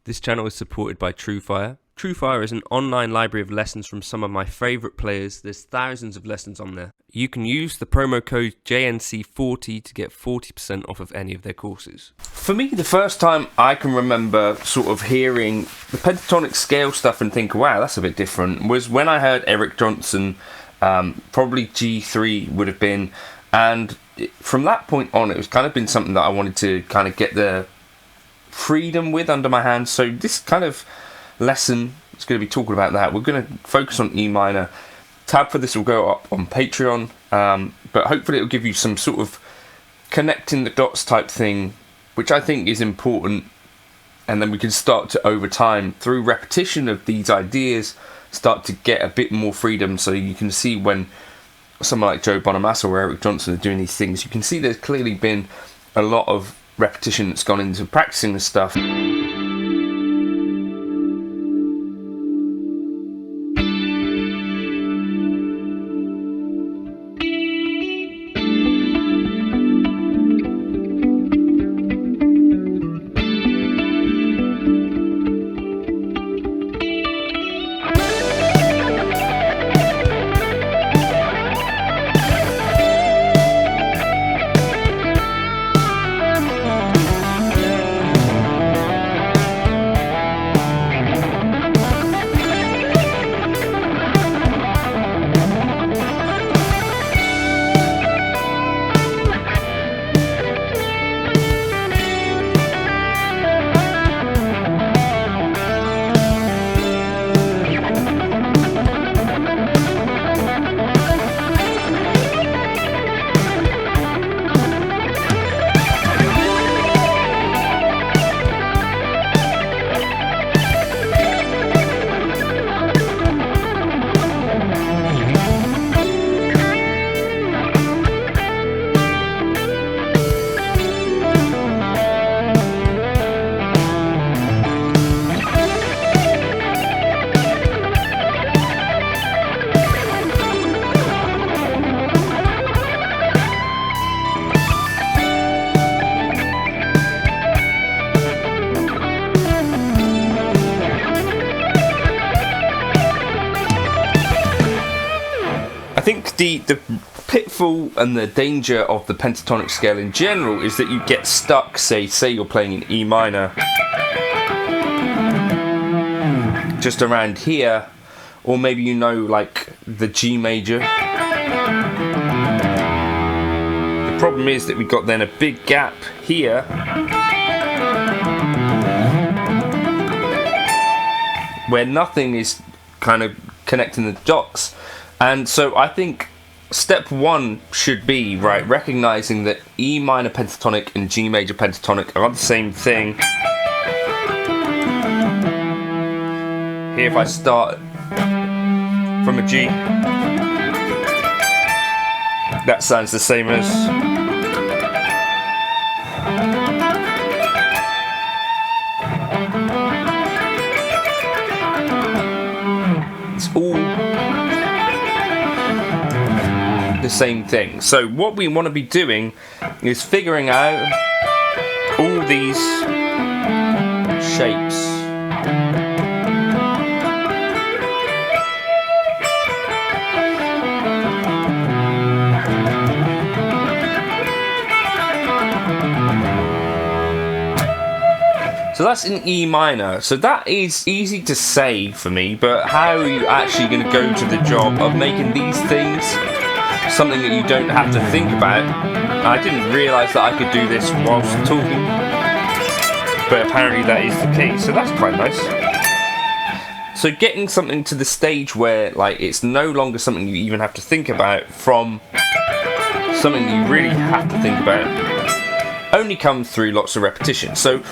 This channel is supported by Truefire. Truefire is an online library of lessons from some of my favourite players. There's thousands of lessons on there. You can use the promo code JNC40 to get 40% off of any of their courses. For me, the first time I can remember sort of hearing the pentatonic scale stuff and think, wow, that's a bit different, was when I heard Eric Johnson, probably G3 would have been, and from that point on, it was kind of been something that I wanted to kind of get the freedom with under my hands. So this kind of lesson is going to be talking about that. We're going to focus on E minor. Tab for this will go up on Patreon, but hopefully it'll give you some sort of connecting the dots type thing, which I think is important, and then we can start to, over time, through repetition of these ideas, start to get a bit more freedom. So you can see when someone like Joe Bonamassa or Eric Johnson are doing these things, you can see there's clearly been a lot of repetition that's gone into practicing this stuff. I think the pitfall and the danger of the pentatonic scale in general is that you get stuck, say you're playing in E minor, just around here, or maybe you know like the G major. The problem is that we've got then a big gap here where nothing is kind of connecting the dots. And so I think step one should be, right, recognizing that E minor pentatonic and G major pentatonic are the same thing. Here, if I start from a G, that sounds the same as it's all the same thing. So what we want to be doing is figuring out all these shapes. So that's in E minor. So that is easy to say for me, but how are you actually going to go to the job of making these things something that you don't have to think about? I didn't realise that I could do this whilst talking, but apparently that is the case, so that's quite nice. So getting something to the stage where like it's no longer something you even have to think about from something you really have to think about only comes through lots of repetition. So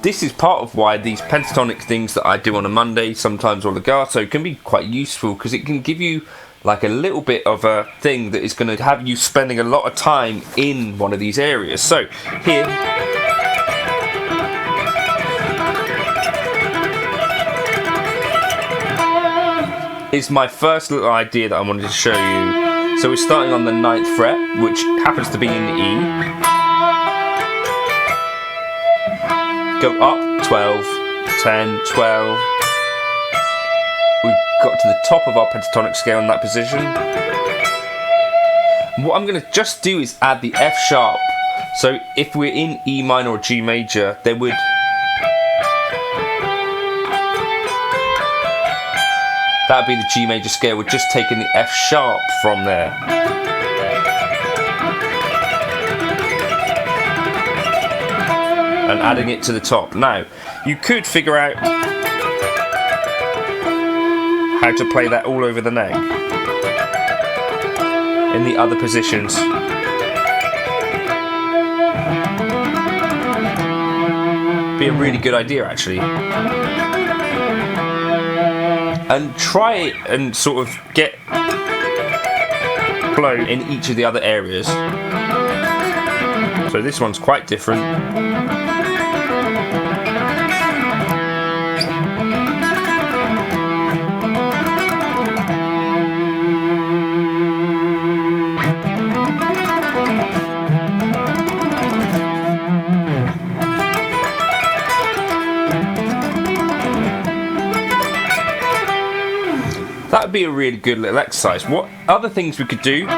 this is part of why these pentatonic things that I do on a Monday, sometimes on legato, can be quite useful, because it can give you like a little bit of a thing that is going to have you spending a lot of time in one of these areas. So here is my first little idea that I wanted to show you. So we're starting on the 9th fret, which happens to be in E. Go up 12 10, 12. We've got to the top of our pentatonic scale in that position. What I'm going to just do is add the F sharp. So if we're in E minor or G major, there would... that would be the G major scale. We're just taking the F sharp from there. And adding it to the top. Now, you could figure out how to play that all over the neck in the other positions. Be a really good idea, actually. And try it and sort of get flow in each of the other areas. So this one's quite different. That would be a really good little exercise. What other things we could do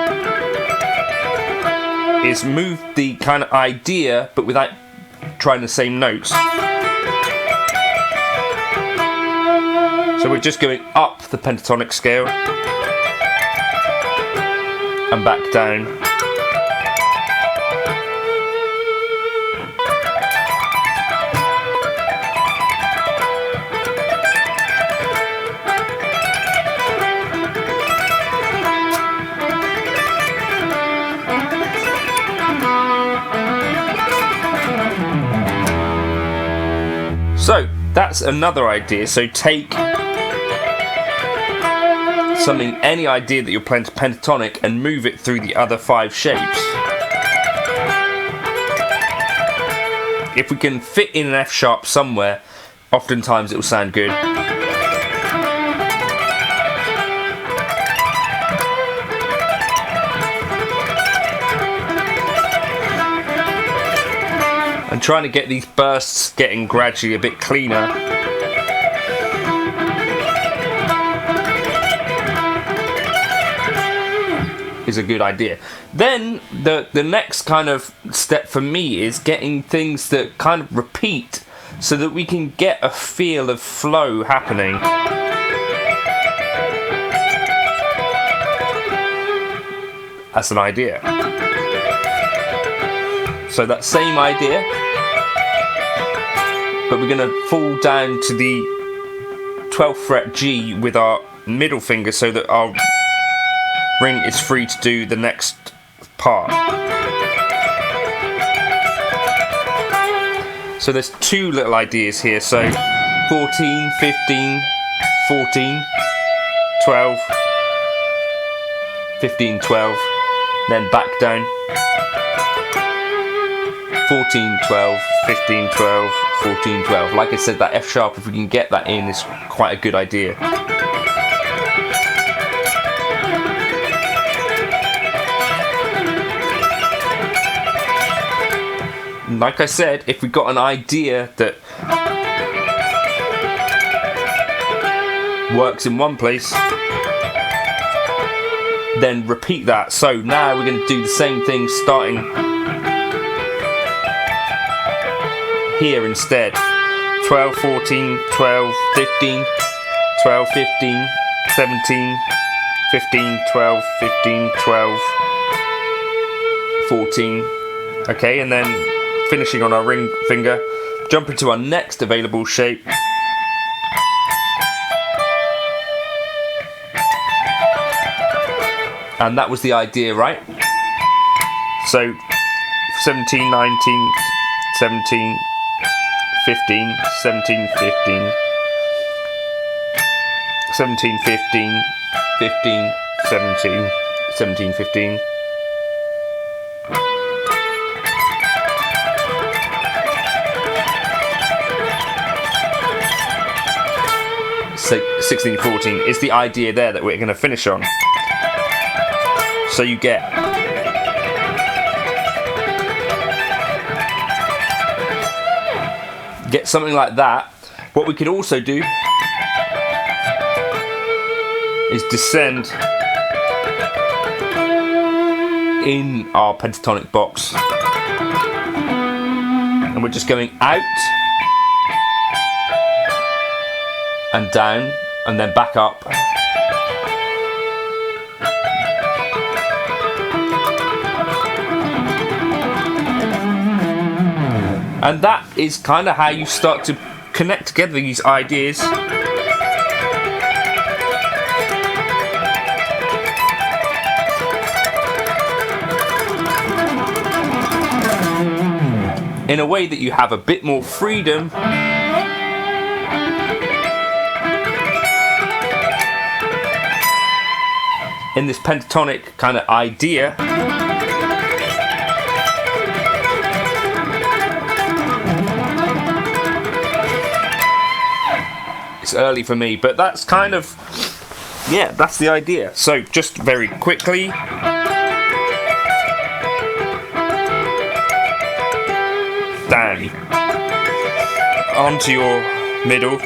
is move the kind of idea, but without trying the same notes. So we're just going up the pentatonic scale and back down. So that's another idea. So take something, any idea that you're playing to pentatonic, and move it through the other 5 shapes. If we can fit in an F sharp somewhere, oftentimes it will sound good. And trying to get these bursts getting gradually a bit cleaner. Is a good idea. Then the next kind of step for me is getting things that kind of repeat so that we can get a feel of flow happening. That's an idea. So that same idea, but we're going to fall down to the 12th fret G with our middle finger so that our ring is free to do the next part. So there's 2 little ideas here. So 14, 15, 14, 12, 15, 12, then back down. 14, 12, 15, 12, 14, 12. Like I said, that F sharp, if we can get that in, is quite a good idea. Like I said, if we got an idea that works in one place, then repeat that. So now we're going to do the same thing starting here instead. 12, 14, 12, 15, 12, 15, 17, 15, 12, 15, 12, 14. Okay, and then finishing on our ring finger, jump into our next available shape. And that was the idea, right? So 17, 19, 17, 15, 17, 15, 17, 15, 15, 17, 17, 15. 16, 14 is the idea there that we're going to finish on. So you get something like that, What we could also do is descend in our pentatonic box, and we're just going out and down and then back up. And that is kind of how you start to connect together these ideas. In a way that you have a bit more freedom in this pentatonic kind of idea. It's early for me, but that's kind of, yeah, that's the idea. So just very quickly, down onto your middle,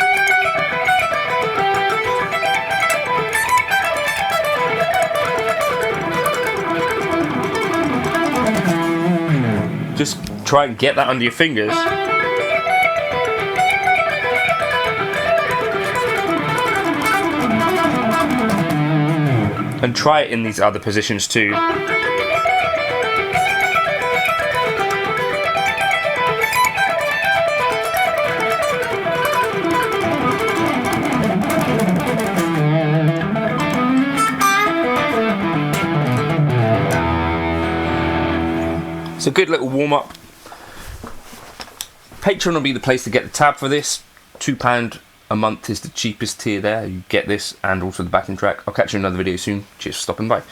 just try and get that under your fingers. And try it in these other positions too. It's a good little warm-up. Patreon will be the place to get the tab for this. £2 a month is the cheapest tier there. You get this and also the backing track. I'll catch you in another video soon. Cheers for stopping by.